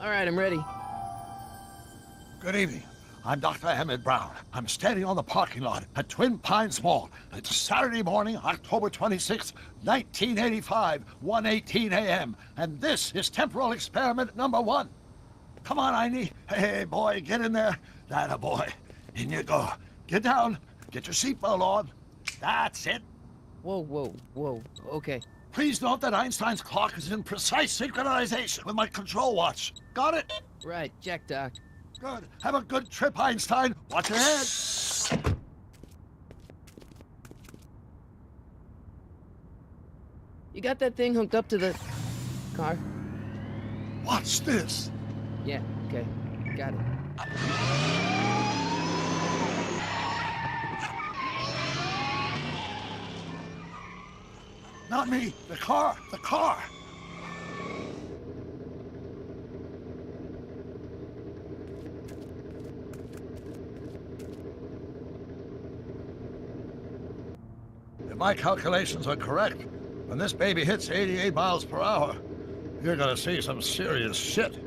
All right, I'm ready. Good evening. I'm Dr. Emmett Brown. I'm standing on the parking lot at Twin Pines Mall. It's Saturday morning, October 26, 1985, 1:18 a.m. And this is temporal experiment number 1. Come on, Einie. Hey, boy, get in there. That a boy. In you go. Get down. Get your seatbelt on. That's it. Whoa. Okay. Please note that Einstein's clock is in precise synchronization with my control watch. Got it? Right, check, Doc. Good. Have a good trip, Einstein. Watch your head. You got that thing hooked up to the car? Watch this. Yeah, okay. Got it. Not me. The car. The car. If my calculations are correct, when this baby hits 88 miles per hour, you're gonna see some serious shit.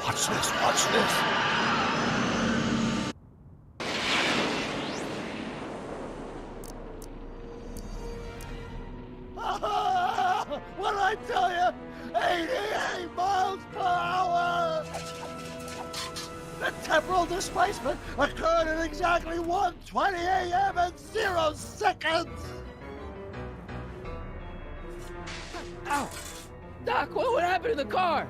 Watch this, watch this. What did I tell you? 88 miles per hour! The temporal displacement occurred at exactly 1:20 a.m. and 0 seconds! Ow! Doc, what would happen to the car?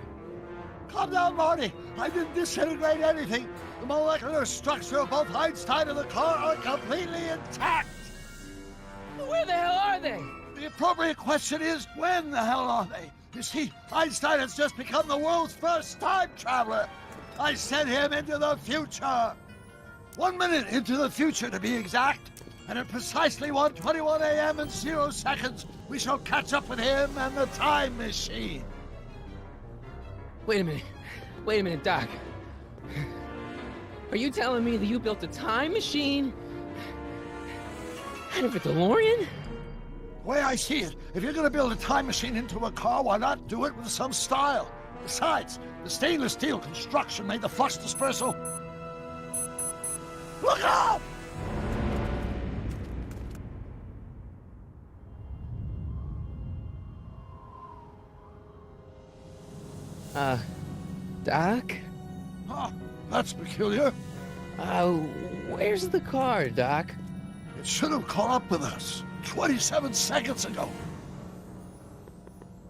Calm down, Marty. I didn't disintegrate anything. The molecular structure of both Einstein and the car are completely intact. Where the hell are they? The appropriate question is, when the hell are they? You see, Einstein has just become the world's first time traveler. I sent him into the future. 1 minute into the future, to be exact. And at precisely 1:21 a.m. and 0 seconds, we shall catch up with him and the time machine. Wait a minute, Doc. Are you telling me that you built a time machine out of a DeLorean? The way I see it, if you're gonna build a time machine into a car, why not do it with some style? Besides, the stainless steel construction made the flux dispersal. Look out! Doc? Huh, that's peculiar. Where's the car, Doc? It should have caught up with us 27 seconds ago.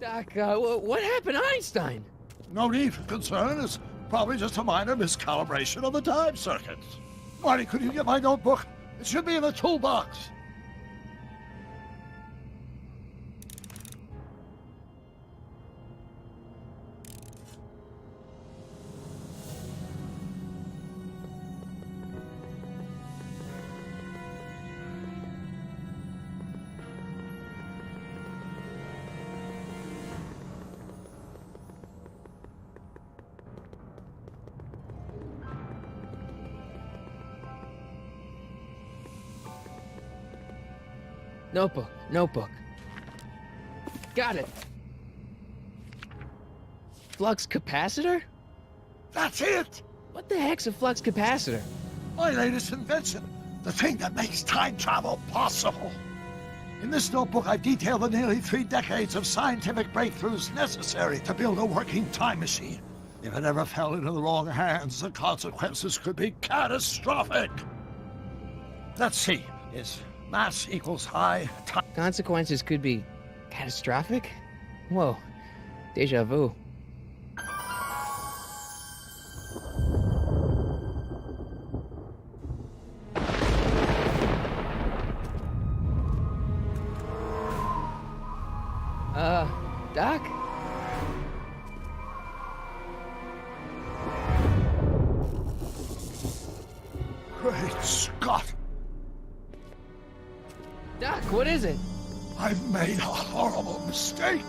Doc, what happened to Einstein? No need for concern. It's probably just a minor miscalibration of the time circuits. Marty, could you get my notebook? It should be in the toolbox. Notebook. Got it. Flux capacitor? That's it! What the heck's a flux capacitor? My latest invention. The thing that makes time travel possible. In this notebook, I've detailed the nearly 3 decades of scientific breakthroughs necessary to build a working time machine. If it ever fell into the wrong hands, the consequences could be catastrophic. Let's see. Is mass equals high time? Consequences could be catastrophic? Whoa. Deja vu. Doc? Great Scott! Doc, what is it? I've made a horrible mistake.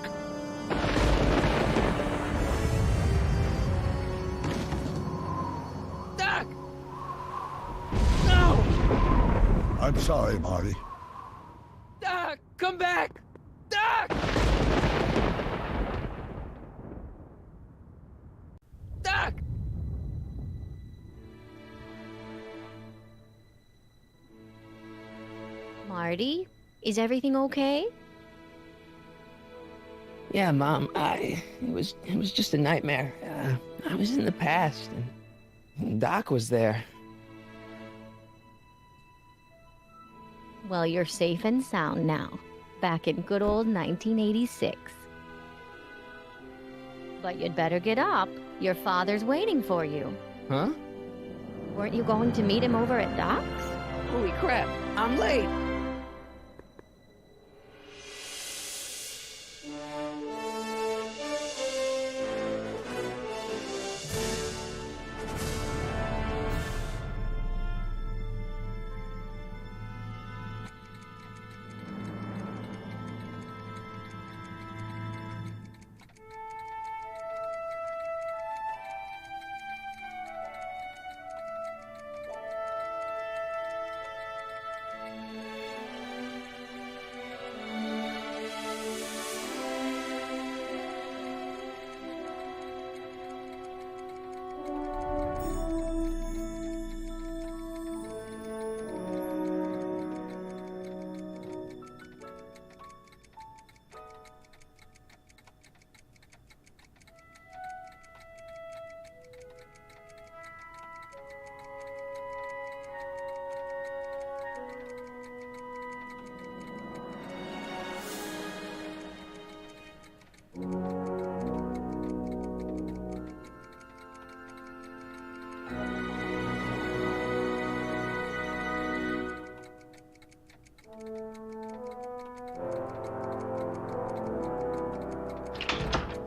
Doc! No! I'm sorry, Marty. Doc! Come back! Doc! Doc! Marty, is everything okay? Yeah, Mom, it was just a nightmare. I was in the past, and Doc was there. Well, you're safe and sound now, back in good old 1986. But you'd better get up. Your father's waiting for you. Huh? Weren't you going to meet him over at Doc's? Holy crap, I'm late!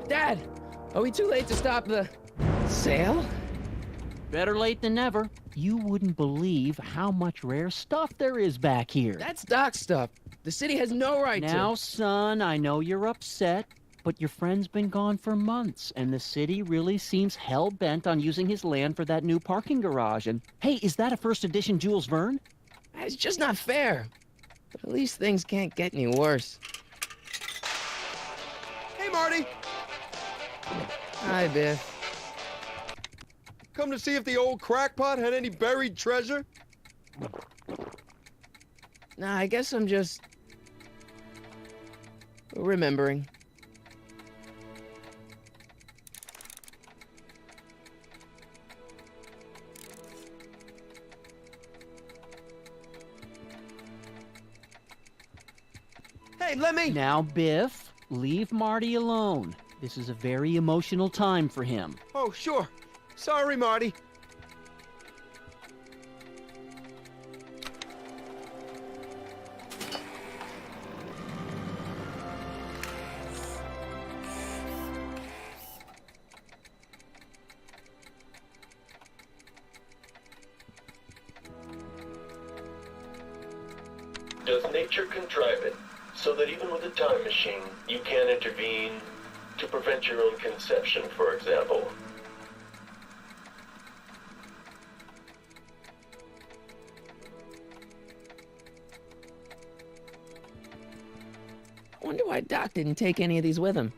Dad, are we too late to stop the sale? Better late than never. You wouldn't believe how much rare stuff there is back here. That's Doc stuff. The city has no right Now, to. son, I know you're upset, but your friend's been gone for months, and the city really seems hell-bent on using his land for that new parking garage. And, hey, is that a first edition Jules Verne? It's just not fair. But at least things can't get any worse. Hey, Marty! Hi, Biff. Come to see if the old crackpot had any buried treasure? Nah, I guess I'm just remembering. Hey, let me... Now, Biff, leave Marty alone. This is a very emotional time for him. Oh, sure. Sorry, Marty. Does nature contrive it so that even with a time machine, you can intervene to prevent your own conception, for example? I wonder why Doc didn't take any of these with him.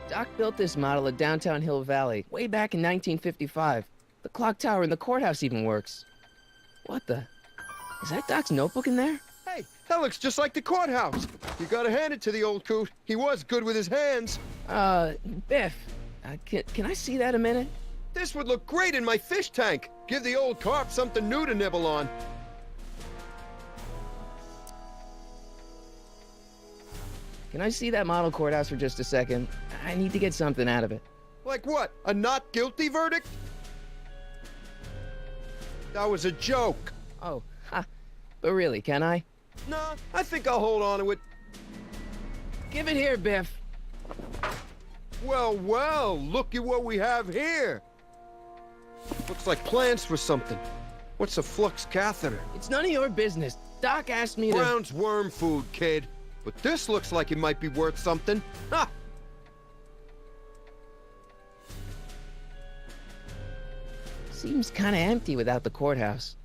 Doc built this model of downtown Hill Valley way back in 1955. The clock tower in the courthouse even works. What the? Is that Doc's notebook in there? Hey, that looks just like the courthouse. You gotta hand it to the old coot. He was good with his hands. Biff, can I see that a minute? This would look great in my fish tank. Give the old carp something new to nibble on. Can I see that model courthouse for just a second? I need to get something out of it. Like what? A not guilty verdict? That was a joke. Oh, ha. But really, can I? Nah, I think I'll hold on to it. Give it here, Biff. Well, well, look at what we have here. Looks like plans for something. What's a flux catheter? It's none of your business. Doc asked me to... Brown's worm food, kid. But this looks like it might be worth something. Ha! Seems kinda empty without the courthouse.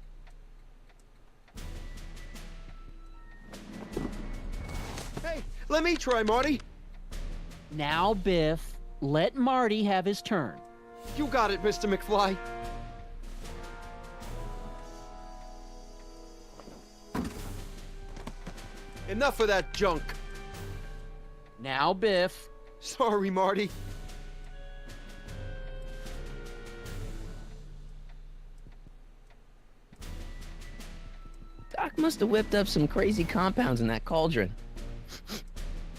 Hey, let me try, Marty. Now, Biff, let Marty have his turn. You got it, Mr. McFly. Enough of that junk. Now, Biff. Sorry, Marty. Doc must have whipped up some crazy compounds in that cauldron.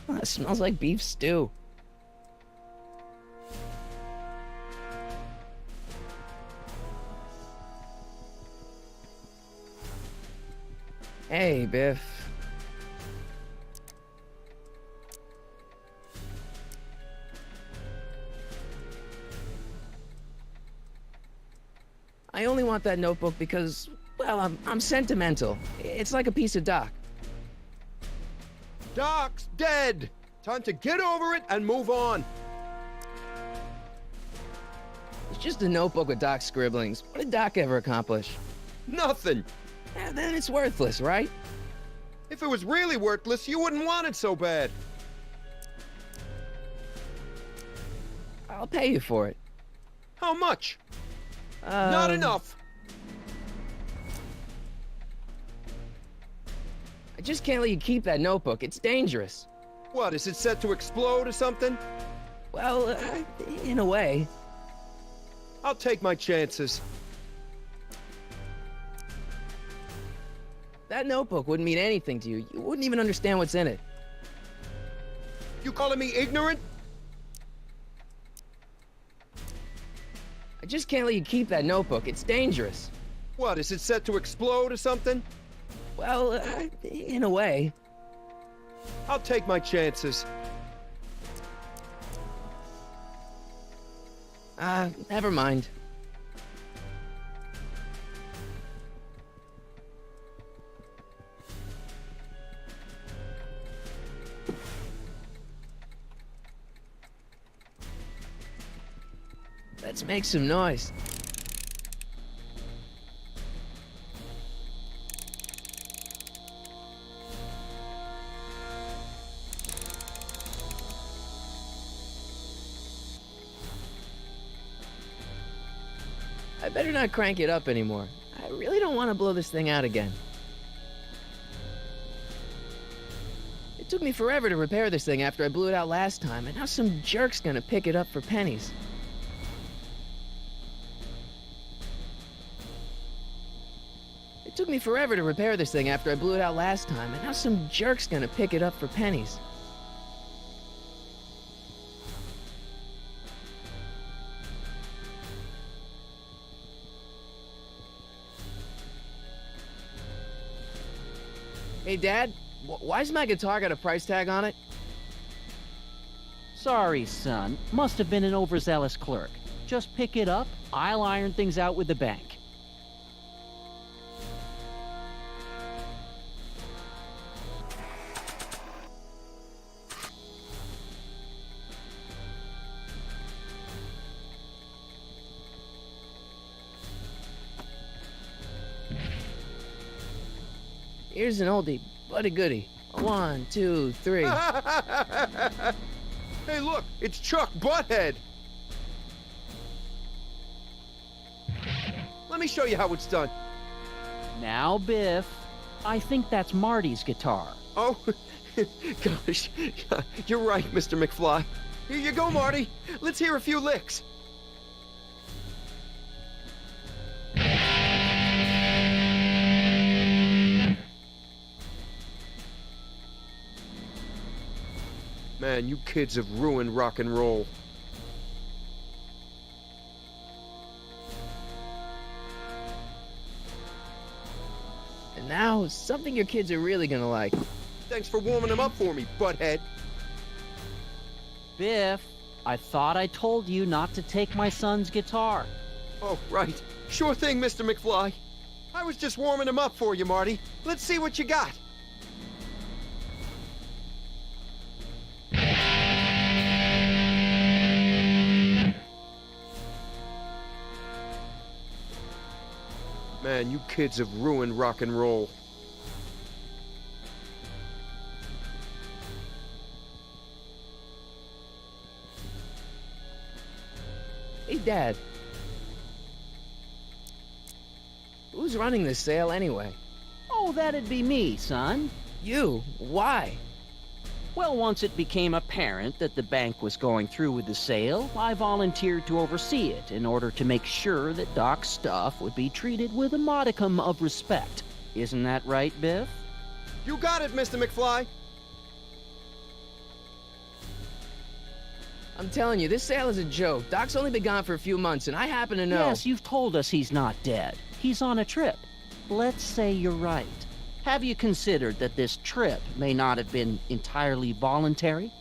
It smells like beef stew. Hey, Biff. I only want that notebook because, well, I'm sentimental. It's like a piece of Doc. Doc's dead. Time to get over it and move on. It's just a notebook with Doc's scribblings. What did Doc ever accomplish? Nothing. Then it's worthless, right? If it was really worthless, you wouldn't want it so bad. I'll pay you for it. How much? Not enough. I just can't let you keep that notebook. It's dangerous. What, is it set to explode or something? Well, in a way. I'll take my chances. That notebook wouldn't mean anything to you. You wouldn't even understand what's in it. You calling me ignorant? I just can't let you keep that notebook. It's dangerous. What, is it set to explode or something? Well, in a way. I'll take my chances. Never mind. Let's make some noise. I better not crank it up anymore. I really don't want to blow this thing out again. It took me forever to repair this thing after I blew it out last time, and now some jerk's gonna pick it up for pennies. It took me forever to repair this thing after I blew it out last time, and now some jerk's gonna pick it up for pennies. Hey, Dad, why's my guitar got a price tag on it? Sorry, son. Must have been an overzealous clerk. Just pick it up. I'll iron things out with the bank. Here's an oldie, but a goodie. 1, 2, 3. Hey, look, it's Chuck Butthead. Let me show you how it's done. Now, Biff. I think that's Marty's guitar. Oh, gosh, you're right, Mr. McFly. Here you go, Marty. Let's hear a few licks. Man, you kids have ruined rock and roll. And now, something your kids are really gonna like. Thanks for warming them up for me, butthead. Biff, I thought I told you not to take my son's guitar. Oh, right. Sure thing, Mr. McFly. I was just warming him up for you, Marty. Let's see what you got. Man, you kids have ruined rock and roll. Hey, Dad. Who's running this sale anyway? Oh, that'd be me, son. You? Why? Well, once it became apparent that the bank was going through with the sale, I volunteered to oversee it in order to make sure that Doc's stuff would be treated with a modicum of respect. Isn't that right, Biff? You got it, Mr. McFly. I'm telling you, this sale is a joke. Doc's only been gone for a few months, and I happen to know. Yes, you've told us he's not dead. He's on a trip. Let's say you're right. Have you considered that this trip may not have been entirely voluntary?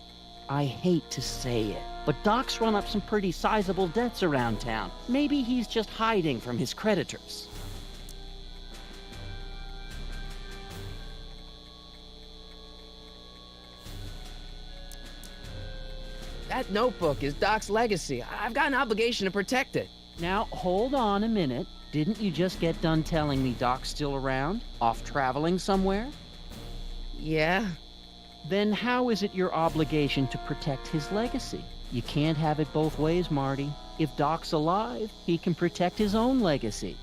I hate to say it, but Doc's run up some pretty sizable debts around town. Maybe he's just hiding from his creditors. That notebook is Doc's legacy. I've got an obligation to protect it. Now, hold on a minute. Didn't you just get done telling me Doc's still around? Off traveling somewhere? Yeah? Then how is it your obligation to protect his legacy? You can't have it both ways, Marty. If Doc's alive, he can protect his own legacy.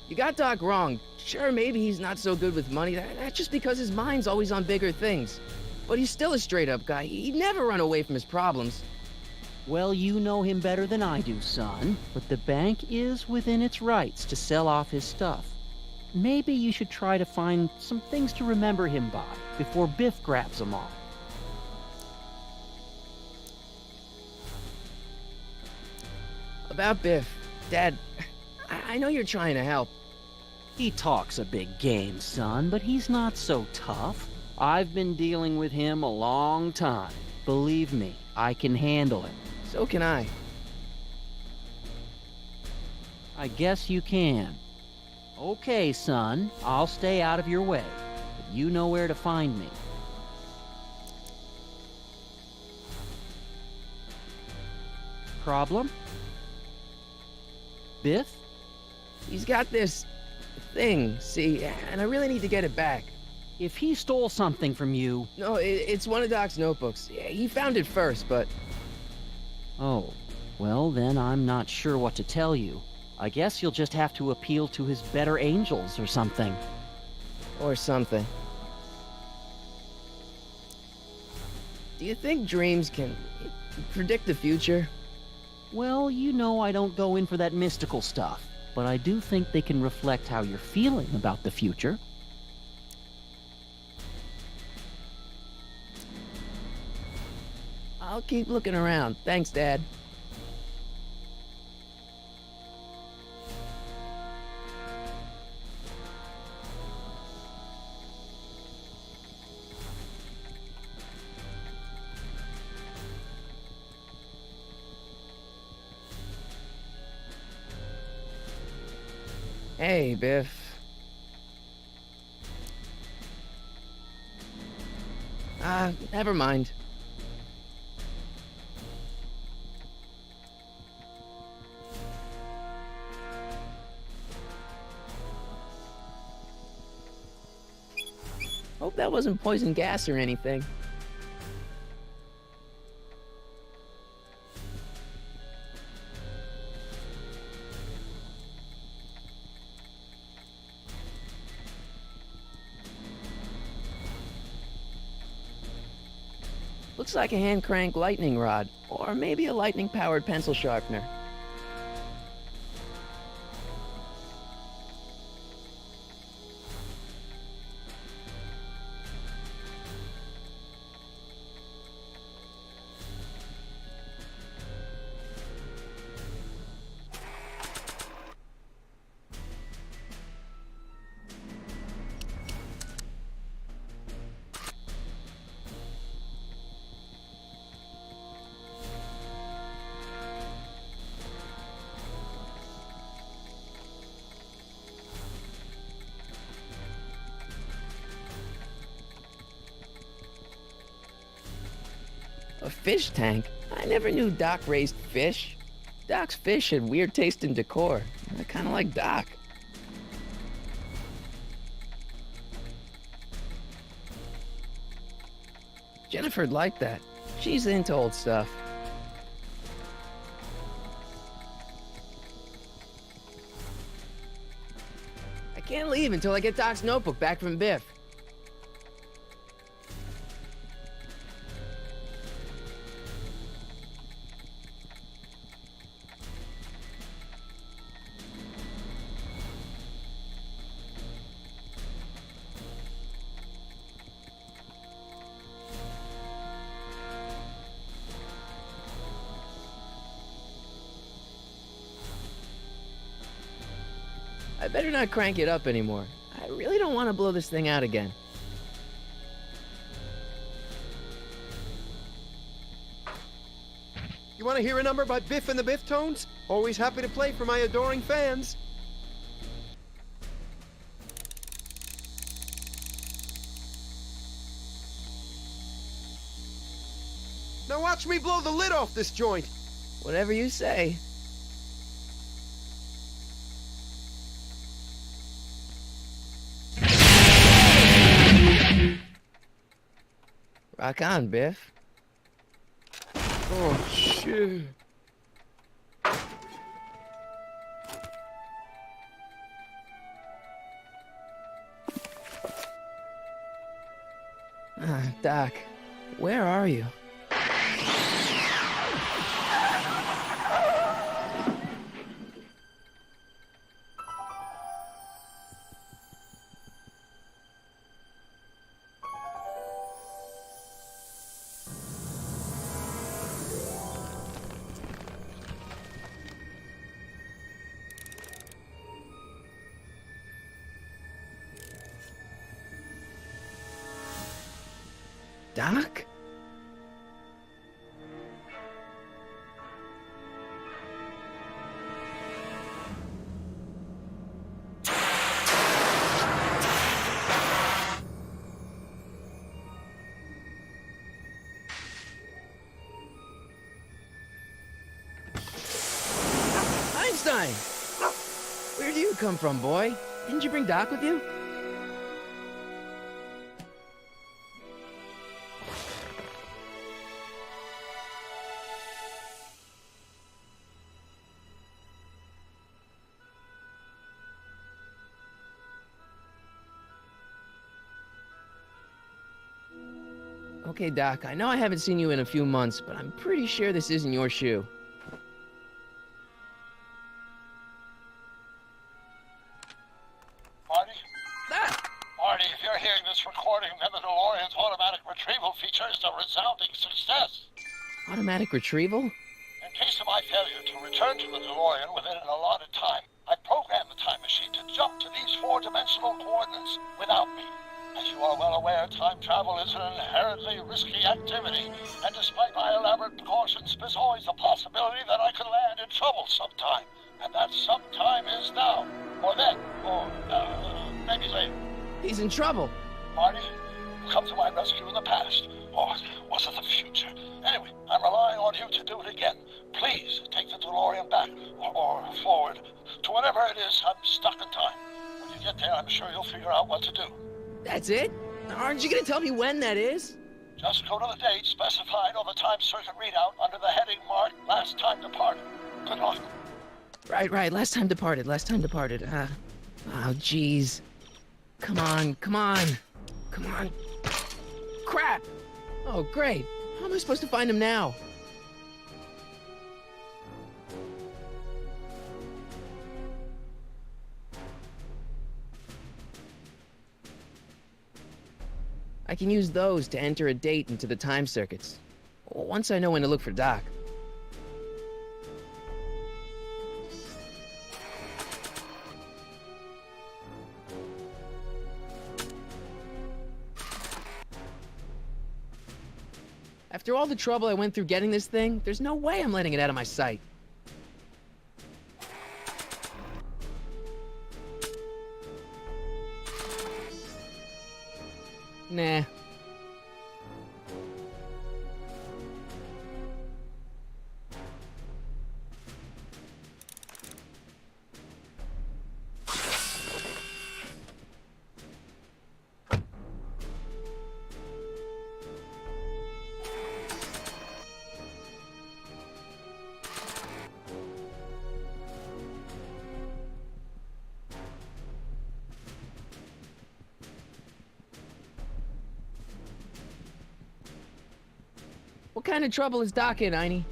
You got Doc wrong. Sure, maybe he's not so good with money. That's just because his mind's always on bigger things. But he's still a straight-up guy. He'd never run away from his problems. Well, you know him better than I do, son. But the bank is within its rights to sell off his stuff. Maybe you should try to find some things to remember him by before Biff grabs them all. About Biff, Dad, I know you're trying to help. He talks a big game, son, but he's not so tough. I've been dealing with him a long time. Believe me, I can handle it. So can I. I guess you can. Okay, son, I'll stay out of your way, but you know where to find me. Problem? Biff? He's got this thing, see, and I really need to get it back. If he stole something from you... No, it's one of Doc's notebooks. Yeah, he found it first, but... Oh, well then I'm not sure what to tell you. I guess you'll just have to appeal to his better angels or something. Or something. Do you think dreams can predict the future? Well, you know I don't go in for that mystical stuff, but I do think they can reflect how you're feeling about the future. I'll keep looking around. Thanks, Dad. Hey, Biff. Never mind. Hope that wasn't poison gas or anything. Looks like a hand crank lightning rod, or maybe a lightning powered pencil sharpener. A fish tank? I never knew Doc raised fish. Doc's fish had weird taste in decor. I kinda like Doc. Jennifer'd like that. She's into old stuff. I can't leave until I get Doc's notebook back from Biff. I better not crank it up anymore. I really don't want to blow this thing out again. You want to hear a number by Biff and the Biff-Tones? Always happy to play for my adoring fans. Now watch me blow the lid off this joint. Whatever you say. Rock on, Biff. Oh, shit. Doc, where are you? Doc? Einstein! Where do you come from, boy? Didn't you bring Doc with you? Okay, Doc, I know I haven't seen you in a few months, but I'm pretty sure this isn't your shoe. Marty? Ah! Marty, if you're hearing this recording, then the DeLorean's automatic retrieval feature is a resounding success. Automatic retrieval? In case of my failure to return to the DeLorean within an allotted time, I programmed the time machine to jump to these four-dimensional coordinates without me. As you are well aware, time travel is an inherently risky activity, and despite my elaborate precautions, there's always a possibility that I could land in trouble sometime. And that sometime is now, or then, or maybe later. He's in trouble. Marty, you come to my rescue in the past, or was it the future? Anyway, I'm relying on you to do it again. Please take the DeLorean back, or forward, to whenever it is I'm stuck in time. When you get there, I'm sure you'll figure out what to do. That's it? Aren't you gonna tell me when that is? Just go to the date specified on the time circuit readout under the heading marked Last Time Departed. Good luck. Right. Last time departed. Oh, jeez. Come on. Crap! Oh, great. How am I supposed to find him now? I can use those to enter a date into the time circuits. Once I know when to look for Doc. After all the trouble I went through getting this thing, there's no way I'm letting it out of my sight. Nah. kind of trouble is Doc in, Einie?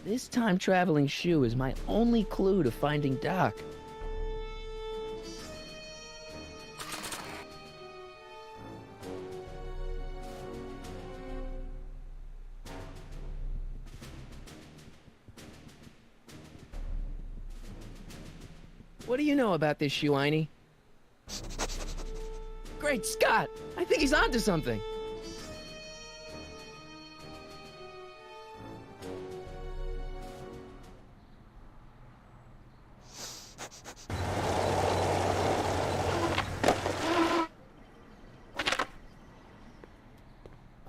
This time-traveling shoe is my only clue to finding Doc. What do you know about this shoe, Einie? Great Scott! I think he's onto something!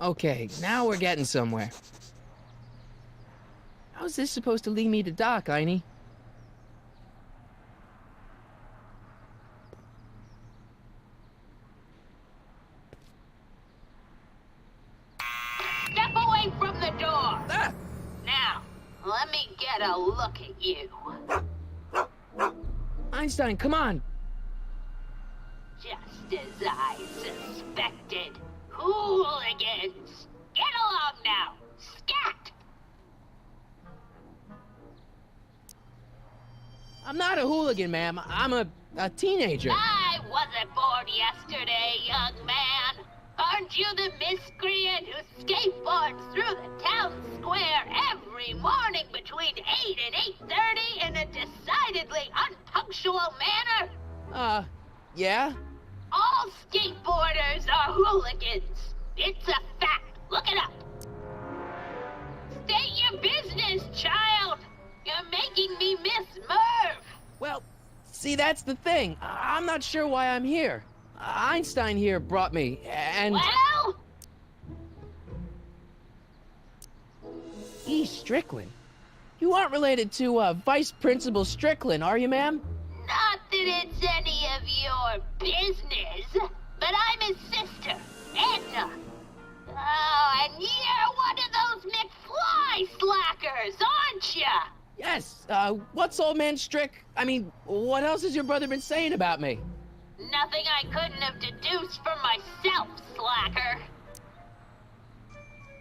Okay, now we're getting somewhere. How's this supposed to lead me to Doc, Einie? Step away from the door! Ah! Now, let me get a look at you. Einstein, come on! Just as I suspected. Hooligans! Get along now! Scat! I'm not a hooligan, ma'am. I'm a teenager. I wasn't born yesterday, young man. Aren't you the miscreant who skateboards through the town square every morning between 8 and 8:30 in a decidedly unpunctual manner? Yeah? All skateboarders are hooligans. It's a fact. Look it up. State your business, child. You're making me miss Merv. Well, see, that's the thing. I'm not sure why I'm here. Einstein here brought me, and... Well? E. Strickland. You aren't related to, Vice Principal Strickland, are you, ma'am? Not that it's any of your business, but I'm his sister, Edna. Oh, and you're one of those McFly slackers, aren't ya? Yes, what's old man Strick? I mean, what else has your brother been saying about me? Nothing I couldn't have deduced for myself, slacker.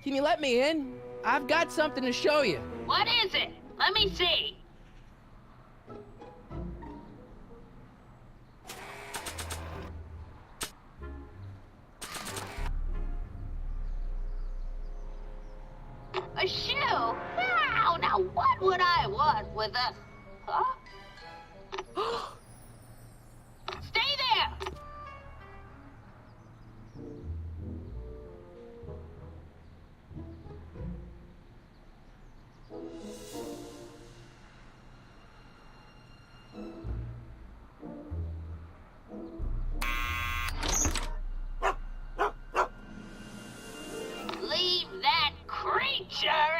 Can you let me in? I've got something to show you. What is it? Let me see. A shoe? Now what would I want with a... Huh? Stay there! creature!